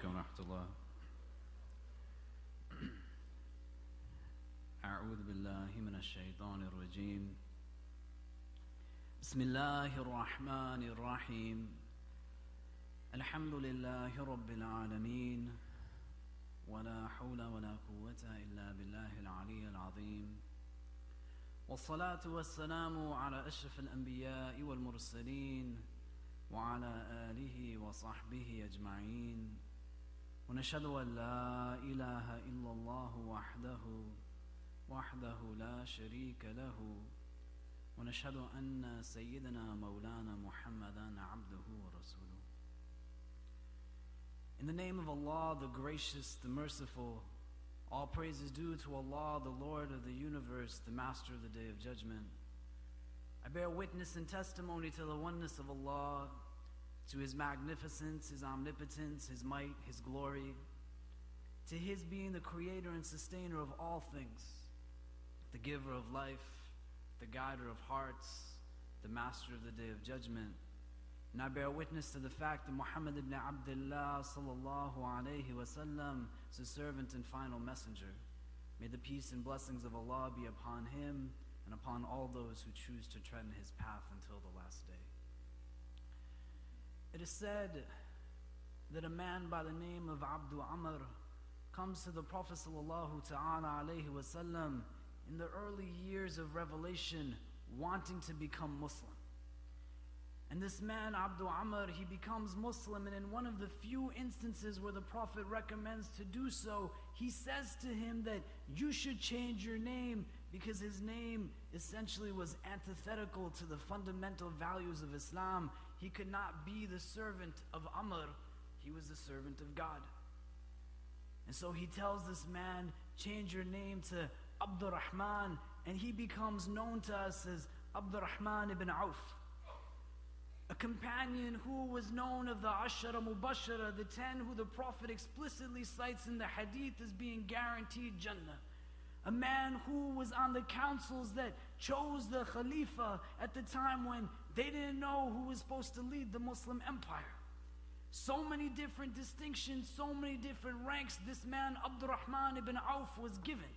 عليكم ورحمة الله. أعوذ بالله من الشيطان الرجيم. بسم الله الرحمن الرحيم. الحمد لله رب العالمين، ولا حول ولا قوة إلا بالله العلي العظيم، والصلاة والسلام على أشرف الأنبياء والمرسلين وعلى آله وصحبه أجمعين، ونشهد أن لا إله إلا الله وحده لا شريك له، ونشهد أن سيدنا مولانا محمدا عبده ورسوله. In the name of Allah, the gracious, the merciful, all praise is due to Allah, the Lord of the universe, the master of the day of judgment. I bear witness and testimony to the oneness of Allah, to His magnificence, His omnipotence, His might, His glory, to His being the creator and sustainer of all things, the giver of life, the guider of hearts, the master of the day of judgment. And I bear witness to the fact that Muhammad ibn Abdullah sallallahu alayhi wasallam is a servant and final messenger. May the peace and blessings of Allah be upon him and upon all those who choose to tread in his path until the last day. It is said that a man by the name of Abdu Amr comes to the Prophet sallallahu ta'ala alayhi wasallam in the early years of revelation, wanting to become Muslim. And this man, Abdu Amr, he becomes Muslim, and in one of the few instances where the Prophet recommends to do so, he says to him that you should change your name, because his name essentially was antithetical to the fundamental values of Islam. He could not be the servant of Amr, he was the servant of God. And so he tells this man, change your name to Abdurrahman, and he becomes known to us as Abdurrahman ibn Auf, a companion who was known of the Ashara Mubashara, the 10 who the Prophet explicitly cites in the hadith as being guaranteed Jannah. A man who was on the councils that chose the Khalifa at the time when they didn't know who was supposed to lead the Muslim empire. So many different distinctions, so many different ranks this man Abdurrahman ibn Auf was given.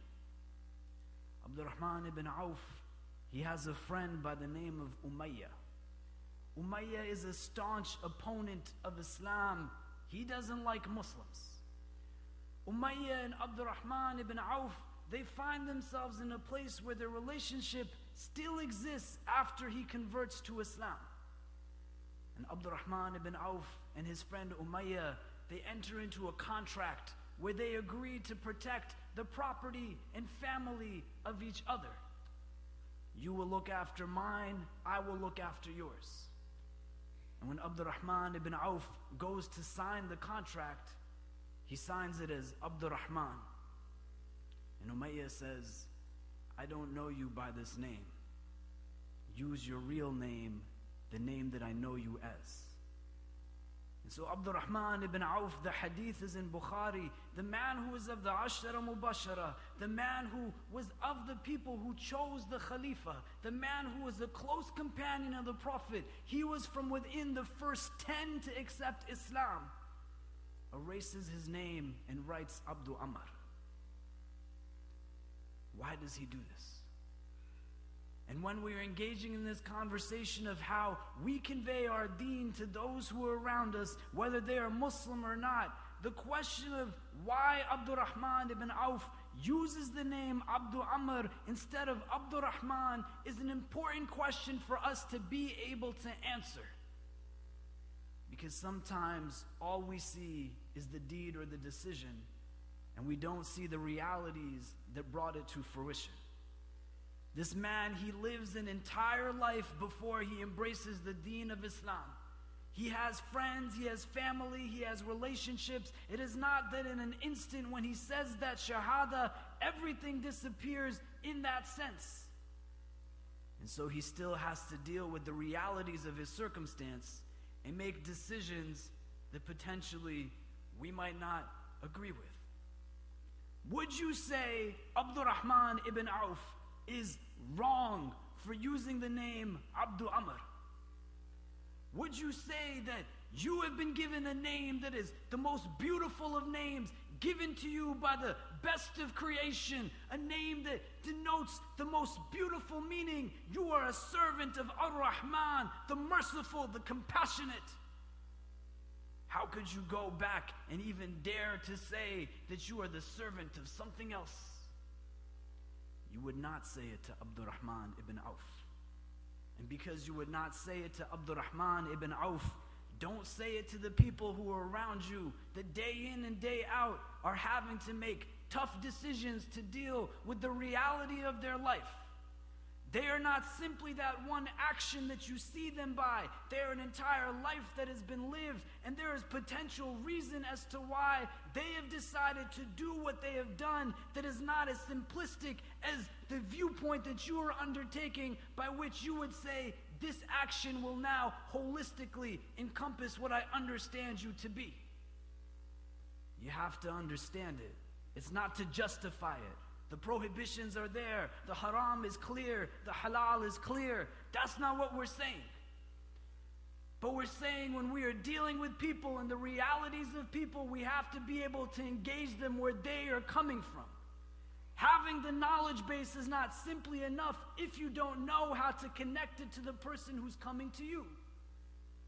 Abdurrahman ibn Auf, he has a friend by the name of Umayyah. Umayyah is a staunch opponent of Islam. He doesn't like Muslims. Umayyah and Abdurrahman ibn Auf, they find themselves in a place where their relationship still exists after he converts to Islam. And Abdurrahman ibn Auf and his friend Umayyah, they enter into a contract where they agree to protect the property and family of each other. You will look after mine, I will look after yours. And when Abdurrahman ibn Auf goes to sign the contract, he signs it as Abdurrahman. And Umayyah says, I don't know you by this name. Use your real name, the name that I know you as. And so Abdurrahman ibn Auf, the hadith is in Bukhari, the man who was of the Ashara Mubashara, the man who was of the people who chose the Khalifa, the man who was a close companion of the Prophet, he was from within the first 10 to accept Islam, erases his name and writes Abdu Amr. Why does he do this? And when we are engaging in this conversation of how we convey our deen to those who are around us, whether they are Muslim or not, the question of why Abdurrahman ibn Auf uses the name Abdu Amr instead of Abdurrahman is an important question for us to be able to answer. Because sometimes all we see is the deed or the decision, and we don't see the realities that brought it to fruition. This man, he lives an entire life before he embraces the deen of Islam. He has friends, he has family, he has relationships. It is not that in an instant when he says that shahada, everything disappears in that sense. And so he still has to deal with the realities of his circumstance and make decisions that potentially we might not agree with. Would you say Abdurrahman ibn Auf is wrong for using the name Abdu Amr? Would you say that You have been given a name that is the most beautiful of names, given to you by the best of creation, a name that denotes the most beautiful meaning. You are a servant of Ar-Rahman, the merciful, the compassionate. How could you go back and even dare to say that you are the servant of something else? You would not say it to Abdurrahman ibn Auf. And because you would not say it to Abdurrahman ibn Auf, don't say it to the people who are around you that day in and day out are having to make tough decisions to deal with the reality of their life. They are not simply that one action that you see them by. They are an entire life that has been lived, and there is potential reason as to why they have decided to do what they have done that is not as simplistic as the viewpoint that you are undertaking, by which you would say, this action will now holistically encompass what I understand you to be. You have to understand it. It's not to justify it. The prohibitions are there. The haram is clear. The halal is clear. That's not what we're saying. But we're saying when we are dealing with people and the realities of people, we have to be able to engage them where they are coming from. Having the knowledge base is not simply enough if you don't know how to connect it to the person who's coming to you.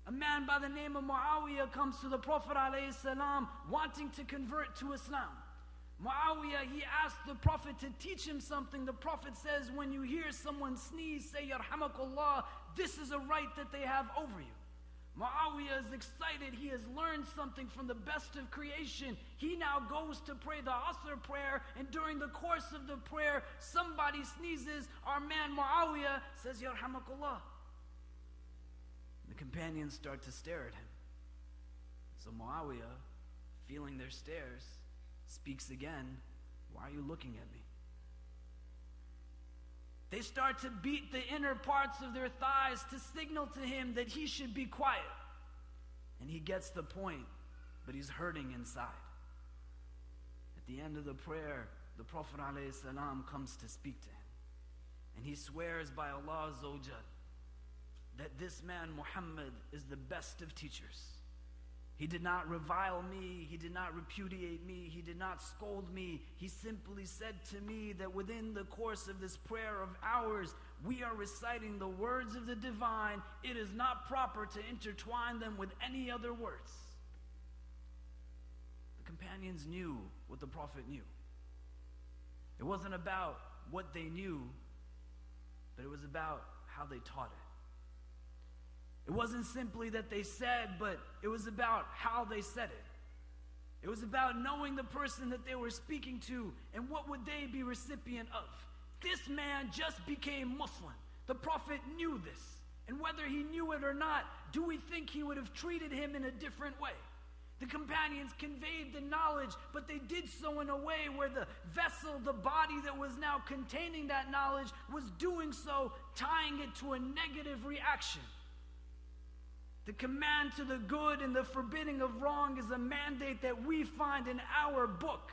A man by the name of Muawiyah comes to the Prophet ﷺ wanting to convert to Islam. Muawiyah, he asked the Prophet to teach him something. The Prophet says, when you hear someone sneeze, say, Yarhamakullah, this is a right that they have over you. Muawiyah is excited. He has learned something from the best of creation. He now goes to pray the Asr prayer, and during the course of the prayer, somebody sneezes. Our man Muawiyah says, Yarhamakullah. The companions start to stare at him. So Muawiyah, feeling their stares, speaks again, why are you looking at me? They start to beat the inner parts of their thighs to signal to him that he should be quiet. And he gets the point, but he's hurting inside. At the end of the prayer, the Prophet ﷺ comes to speak to him. And he swears by Allah Azza wa Jal that this man Muhammad is the best of teachers. He did not revile me, he did not repudiate me, he did not scold me. He simply said to me that within the course of this prayer of ours, we are reciting the words of the divine. It is not proper to intertwine them with any other words. The companions knew what the Prophet knew. It wasn't about what they knew, but it was about how they taught it. It wasn't simply that they said, but it was about how they said it. It was about knowing the person that they were speaking to and what would they be recipient of. This man just became Muslim. The Prophet knew this. And whether he knew it or not, do we think he would have treated him in a different way? The companions conveyed the knowledge, but they did so in a way where the vessel, the body that was now containing that knowledge, was doing so, tying it to a negative reaction. The command to the good and the forbidding of wrong is a mandate that we find in our book.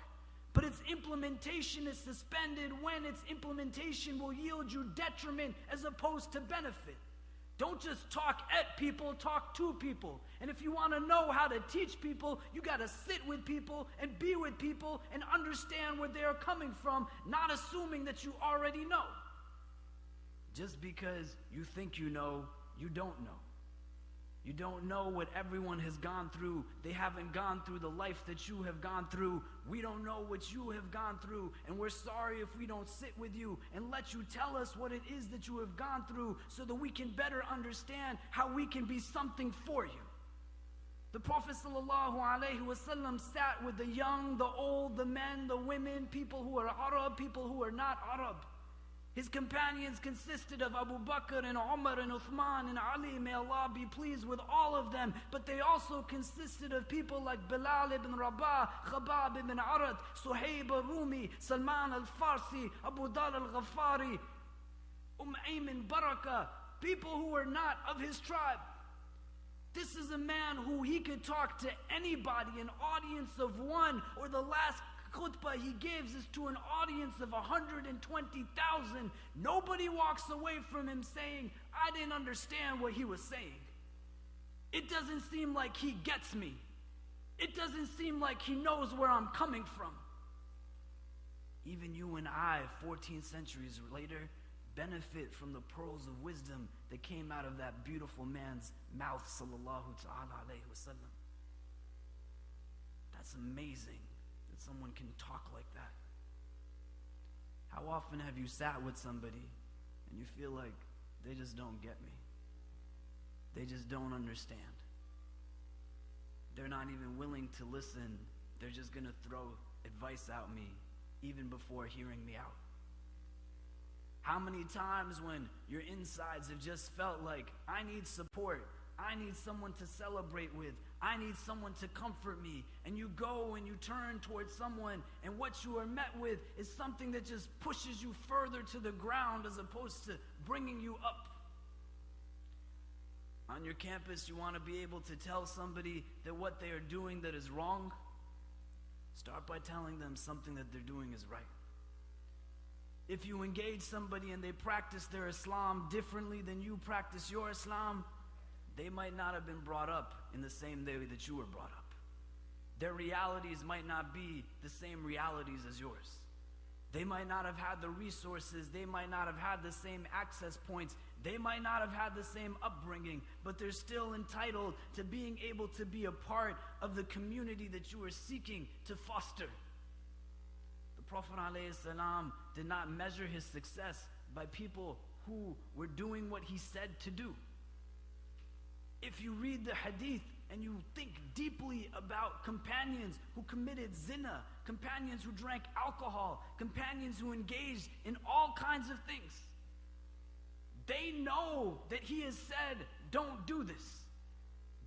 But its implementation is suspended when its implementation will yield you detriment as opposed to benefit. Don't just talk at people, talk to people. And if you want to know how to teach people, you got to sit with people and be with people and understand where they are coming from, not assuming that you already know. Just because you think you know, you don't know. You don't know what everyone has gone through. They haven't gone through the life that you have gone through. We don't know what you have gone through, and we're sorry if we don't sit with you and let you tell us what it is that you have gone through so that we can better understand how we can be something for you. The Prophet ﷺ sat with the young, the old, the men, the women, people who are Arab, people who are not Arab. His companions consisted of Abu Bakr and Umar and Uthman and Ali, may Allah be pleased with all of them. But they also consisted of people like Bilal ibn Rabah, Khabab ibn Arat, Suhaib al-Rumi, Salman al-Farsi, Abu Dhar al-Ghafari, Ayman Baraka, people who were not of his tribe. This is a man who he could talk to anybody, an audience of one, or the last khutbah he gives is to an audience of 120,000. Nobody walks away from him saying, I didn't understand what he was saying. It doesn't seem like he gets me. It doesn't seem like he knows where I'm coming from. Even you and I, 14 centuries later, benefit from the pearls of wisdom that came out of that beautiful man's mouth, sallallahu ta'ala alayhi wa sallam. That's amazing that someone can talk like that. How often have you sat with somebody and you feel like they just don't get me? They just don't understand. They're not even willing to listen. They're just going to throw advice at me even before hearing me out. How many times when your insides have just felt like, I need support, I need someone to celebrate with, I need someone to comfort me, and you go and you turn towards someone, and what you are met with is something that just pushes you further to the ground as opposed to bringing you up. On your campus, you want to be able to tell somebody that what they are doing that is wrong. Start by telling them something that they're doing is right. If you engage somebody and they practice their Islam differently than you practice your Islam, they might not have been brought up in the same way that you were brought up. Their realities might not be the same realities as yours. They might not have had the resources. They might not have had the same access points. They might not have had the same upbringing, but they're still entitled to being able to be a part of the community that you are seeking to foster. The Prophet ﷺ did not measure his success by people who were doing what he said to do. If you read the hadith and you think deeply about companions who committed zina, companions who drank alcohol, companions who engaged in all kinds of things, they know that he has said, don't do this.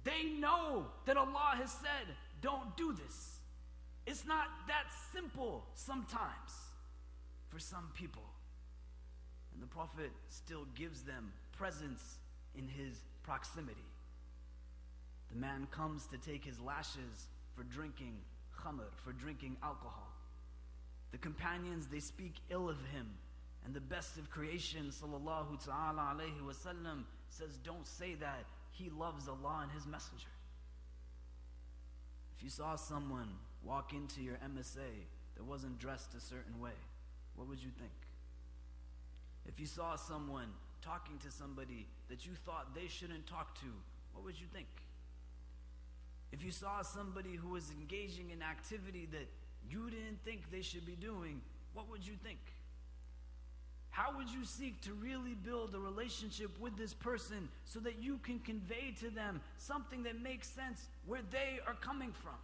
They know that Allah has said, don't do this. It's not that simple sometimes for some people. And the Prophet still gives them presence in his proximity. The man comes to take his lashes for drinking khamr, for drinking alcohol. The companions, they speak ill of him. And the best of creation, sallallahu ta'ala alayhi wa sallam, says, don't say that. He loves Allah and His Messenger. If you saw someone walk into your MSA that wasn't dressed a certain way, what would you think? If you saw someone talking to somebody that you thought they shouldn't talk to, what would you think? If you saw somebody who was engaging in activity that you didn't think they should be doing, what would you think? How would you seek to really build a relationship with this person so that you can convey to them something that makes sense where they are coming from?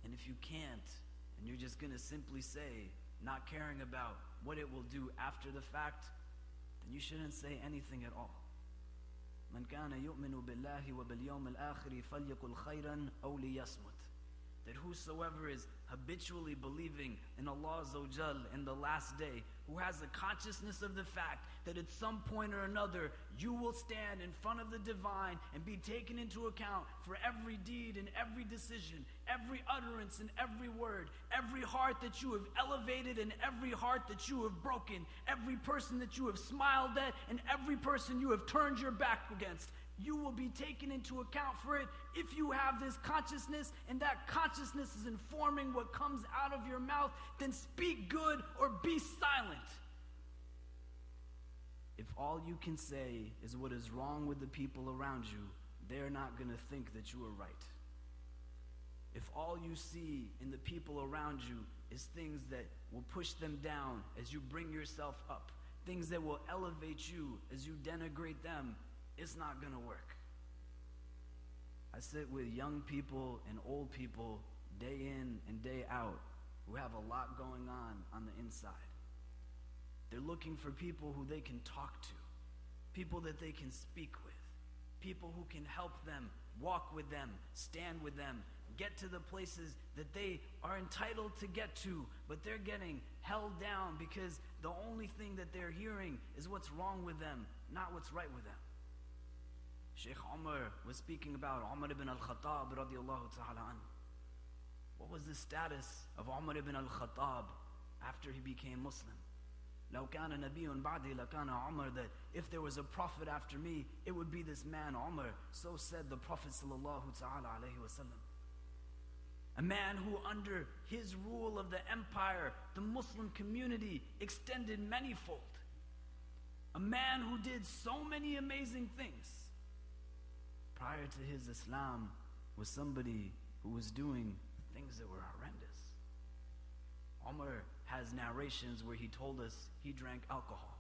And if you can't, and you're just going to simply say, not caring about what it will do after the fact, then you shouldn't say anything at all. من كان يؤمن بالله وباليوم الآخر فليقل خيرا أو ليصمت. That whosoever is habitually believing in Allah Azza wa Jal in the last day, who has a consciousness of the fact that at some point or another you will stand in front of the divine and be taken into account for every deed and every decision, every utterance and every word, every heart that you have elevated and every heart that you have broken, every person that you have smiled at and every person you have turned your back against. You will be taken into account for it if you have this consciousness, and that consciousness is informing what comes out of your mouth. Then speak good or be silent. If all you can say is what is wrong with the people around you, they're not going to think that you are right. If all you see in the people around you is things that will push them down as you bring yourself up, things that will elevate you as you denigrate them, it's not going to work. I sit with young people and old people day in and day out who have a lot going on the inside. They're looking for people who they can talk to, people that they can speak with, people who can help them, walk with them, stand with them, get to the places that they are entitled to get to, but they're getting held down because the only thing that they're hearing is what's wrong with them, not what's right with them. Sheikh Umar was speaking about Umar ibn al-Khattab radiallahu ta'ala anhu. What was the status of Umar ibn al-Khattab after he became Muslim? لَوْ كَانَ نَبِيٌّ بَعْدِي لَكَانَ عُمَرٌ, that if there was a prophet after me, it would be this man Umar. So said the Prophet sallallahu ta'ala alayhi wa sallam. A man who under his rule of the empire, the Muslim community extended manyfold. A man who did so many amazing things. Prior to his Islam was somebody who was doing things that were horrendous. Umar has narrations where he told us he drank alcohol.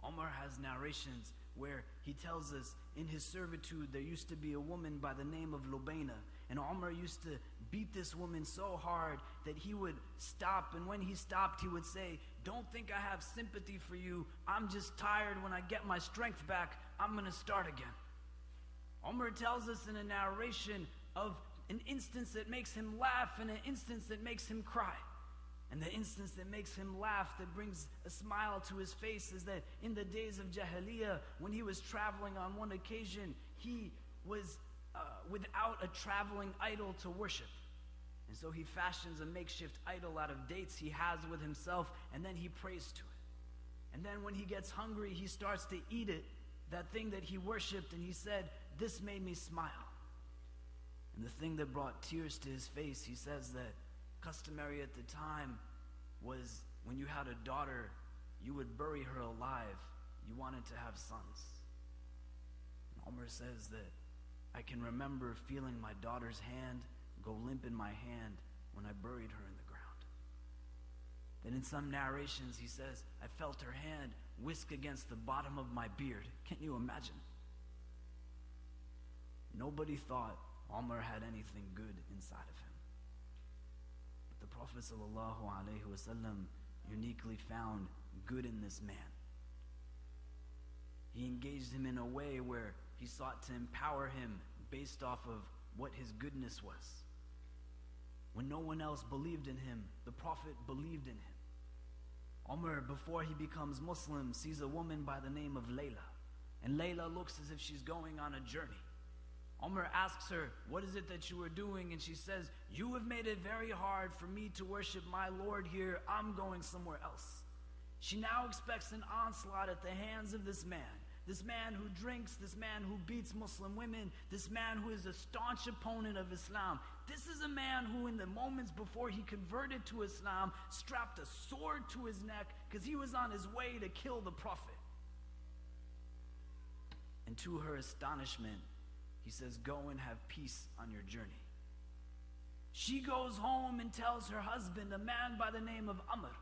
Umar has narrations where he tells us in his servitude there used to be a woman by the name of Lubayna, and Umar used to beat this woman so hard that he would stop, and when he stopped he would say, "Don't think I have sympathy for you, I'm just tired. When I get my strength back, I'm going to start again." Umar tells us in a narration of an instance that makes him laugh and an instance that makes him cry. And the instance that makes him laugh, that brings a smile to his face, is that in the days of Jahiliyyah, when he was traveling on one occasion, he was without a traveling idol to worship. And so he fashions a makeshift idol out of dates he has with himself, and then he prays to it. And then when he gets hungry, he starts to eat it, that thing that he worshipped, and he said, "This made me smile." And the thing that brought tears to his face, he says that customary at the time was when you had a daughter, you would bury her alive. You wanted to have sons. And Umar says that I can remember feeling my daughter's hand go limp in my hand when I buried her in the ground. Then in some narrations he says, I felt her hand whisk against the bottom of my beard. Can you imagine? Nobody thought Umar had anything good inside of him. But the Prophet ﷺ uniquely found good in this man. He engaged him in a way where he sought to empower him based off of what his goodness was. When no one else believed in him, the Prophet believed in him. Umar, before he becomes Muslim, sees a woman by the name of Layla. And Layla looks as if she's going on a journey. Umar asks her, "What is it that you are doing?" And she says, "You have made it very hard for me to worship my Lord here. I'm going somewhere else." She now expects an onslaught at the hands of this man who drinks, this man who beats Muslim women, this man who is a staunch opponent of Islam. This is a man who in the moments before he converted to Islam strapped a sword to his neck because he was on his way to kill the Prophet. And to her astonishment, he says, "Go and have peace on your journey." She goes home and tells her husband, a man by the name of Amr.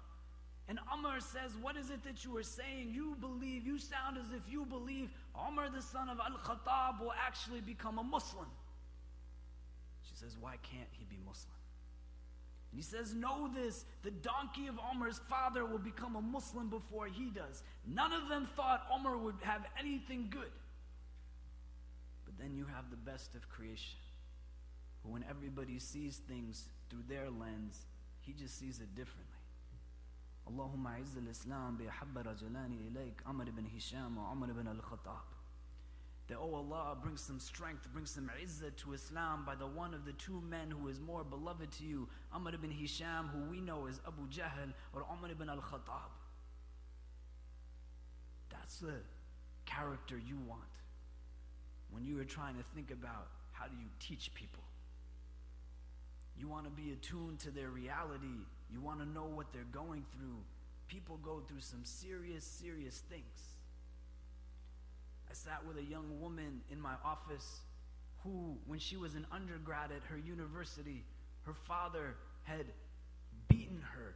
And Umar says, "What is it that you are saying? You sound as if you believe Umar the son of Al-Khattab will actually become a Muslim." She says, "Why can't he be Muslim?" And he says, "Know this, the donkey of Umar's father will become a Muslim before he does." None of them thought Umar would have anything good. But then you have the best of creation, who when everybody sees things through their lens, he just sees it differently. Allahumma izz al-Islam bi ahabba rajulani ilayk, Amr ibn Hisham wa Umar ibn al-Khattab. That, oh Allah, bring some strength, bring some izzah to Islam by the one of the two men who is more beloved to you, Amr ibn Hisham, who we know as Abu Jahl, or Umar ibn al-Khattab. That's the character you want when you are trying to think about how do you teach people. You want to be attuned to their reality. You want to know what they're going through. People go through some serious, serious things. I sat with a young woman in my office who, when she was an undergrad at her university, her father had beaten her,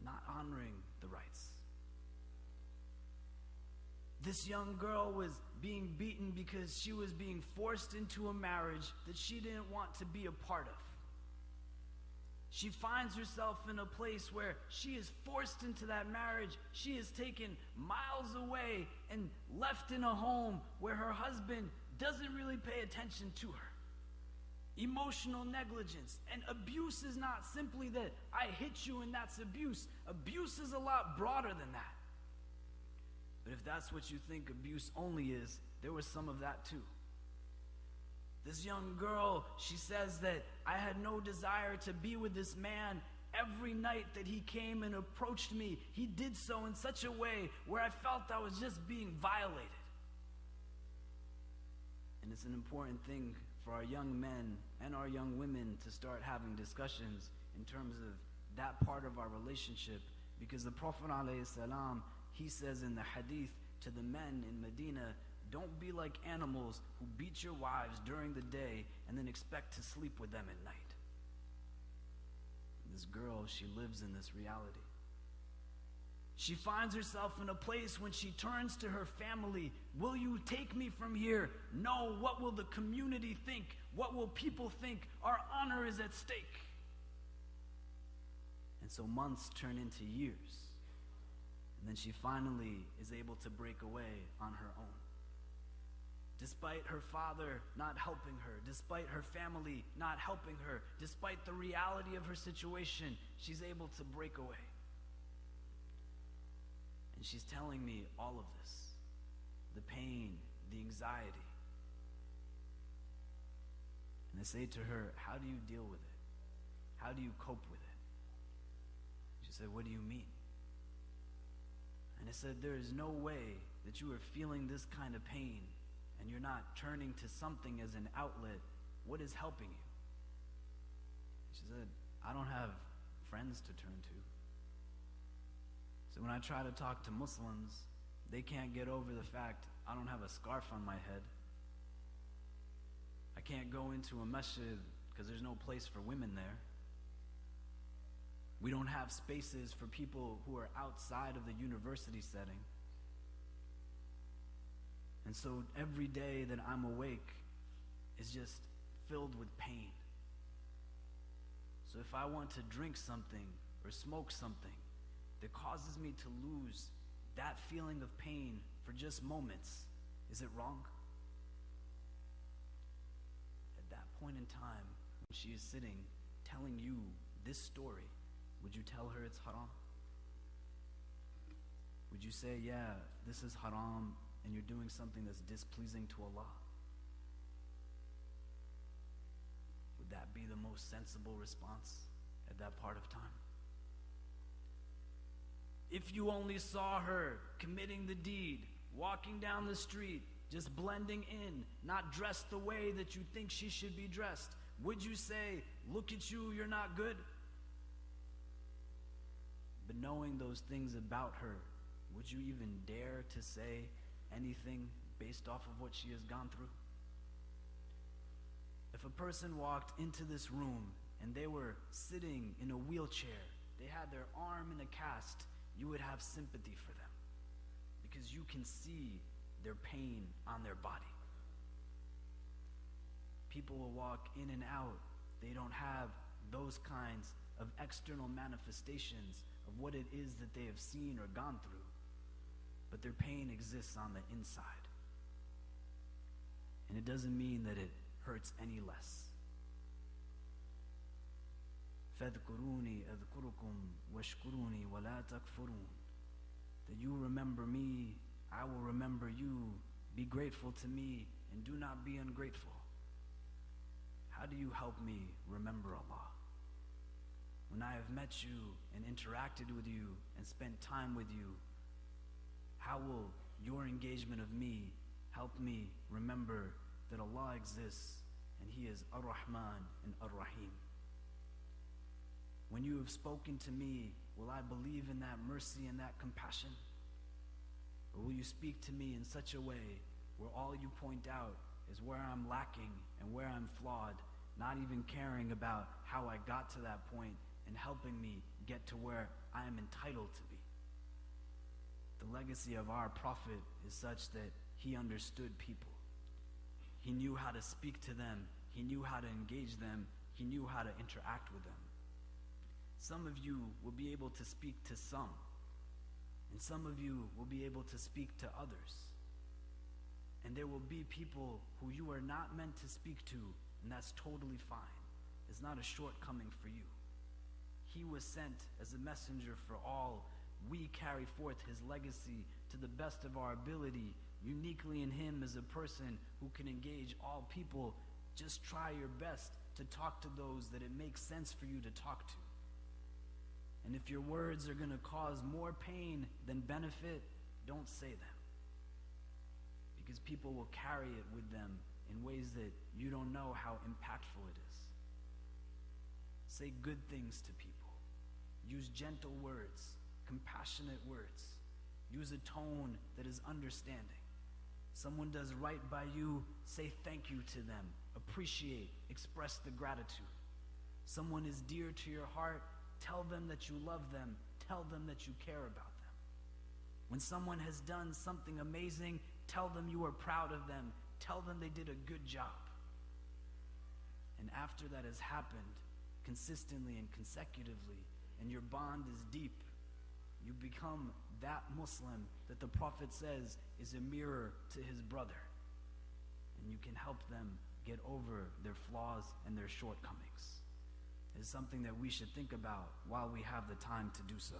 not honoring the rights. This young girl was being beaten because she was being forced into a marriage that she didn't want to be a part of. She finds herself in a place where she is forced into that marriage. She is taken miles away and left in a home where her husband doesn't really pay attention to her. Emotional negligence. And abuse is not simply that I hit you and that's abuse. Abuse is a lot broader than that. But if that's what you think abuse only is, there was some of that too. This young girl, she says that I had no desire to be with this man every night that he came and approached me, he did so in such a way where I felt I was just being violated. And it's an important thing for our young men and our young women to start having discussions in terms of that part of our relationship, because the Prophet ﷺ, he says in the hadith to the men in Medina, don't be like animals who beat your wives during the day and then expect to sleep with them at night. This girl, she lives in this reality. She finds herself in a place when she turns to her family, will you take me from here? No, what will the community think? What will people think? Our honor is at stake. And so months turn into years. And then she finally is able to break away on her own. Despite her father not helping her, despite her family not helping her, despite the reality of her situation, she's able to break away. And she's telling me all of this, the pain, the anxiety. And I say to her, how do you deal with it? How do you cope with it? She said, what do you mean? And I said, there is no way that you are feeling this kind of pain and you're not turning to something as an outlet. What is helping you? She said, I don't have friends to turn to. So when I try to talk to Muslims, they can't get over the fact I don't have a scarf on my head. I can't go into a masjid because there's no place for women there. We don't have spaces for people who are outside of the university setting. And so every day that I'm awake is just filled with pain. So if I want to drink something or smoke something that causes me to lose that feeling of pain for just moments, is it wrong? At that point in time, when she is sitting telling you this story, would you tell her it's haram? Would you say, yeah, this is haram and you're doing something that's displeasing to Allah? Would that be the most sensible response at that part of time? If you only saw her committing the deed, walking down the street, just blending in, not dressed the way that you think she should be dressed, would you say, look at you, you're not good? But knowing those things about her, would you even dare to say anything based off of what she has gone through? If a person walked into this room and they were sitting in a wheelchair, they had their arm in a cast, you would have sympathy for them because you can see their pain on their body. People will walk in and out. They don't have those kinds of external manifestations of what it is that they have seen or gone through, but their pain exists on the inside. And it doesn't mean that it hurts any less. فَاذْكُرُونِي أَذْكُرُكُمْ وَاشْكُرُونِي وَلَا تَكْفُرُونَ. That you remember me, I will remember you. Be grateful to me and do not be ungrateful. How do you help me remember Allah? When I have met you and interacted with you and spent time with you, how will your engagement of me help me remember that Allah exists and He is Ar-Rahman and Ar-Rahim? When you have spoken to me, will I believe in that mercy and that compassion? Or will you speak to me in such a way where all you point out is where I'm lacking and where I'm flawed, not even caring about how I got to that point and helping me get to where I am entitled to be? The legacy of our Prophet is such that he understood people. He knew how to speak to them. He knew how to engage them. He knew how to interact with them. Some of you will be able to speak to some, and some of you will be able to speak to others. And there will be people who you are not meant to speak to, and that's totally fine. It's not a shortcoming for you. He was sent as a messenger for all. We carry forth his legacy to the best of our ability, uniquely in him as a person who can engage all people. Just try your best to talk to those that it makes sense for you to talk to. And if your words are going to cause more pain than benefit, don't say them. Because people will carry it with them in ways that you don't know how impactful it is. Say good things to people. Use gentle words, compassionate words. Use a tone that is understanding. Someone does right by you, say thank you to them. Appreciate, express the gratitude. Someone is dear to your heart, tell them that you love them. Tell them that you care about them. When someone has done something amazing, tell them you are proud of them. Tell them they did a good job. And after that has happened, consistently and consecutively, and your bond is deep, you become that Muslim that the Prophet says is a mirror to his brother. And you can help them get over their flaws and their shortcomings. It's something that we should think about while we have the time to do so.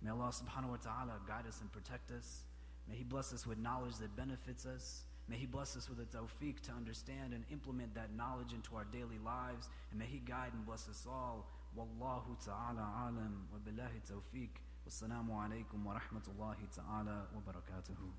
May Allah subhanahu wa ta'ala guide us and protect us. May He bless us with knowledge that benefits us. May He bless us with the tawfiq to understand and implement that knowledge into our daily lives. And may He guide and bless us all. Wallahu ta'ala alam wa billahi tawfiq. Wassalamu alaikum wa rahmatullahi ta'ala wa barakatuhu.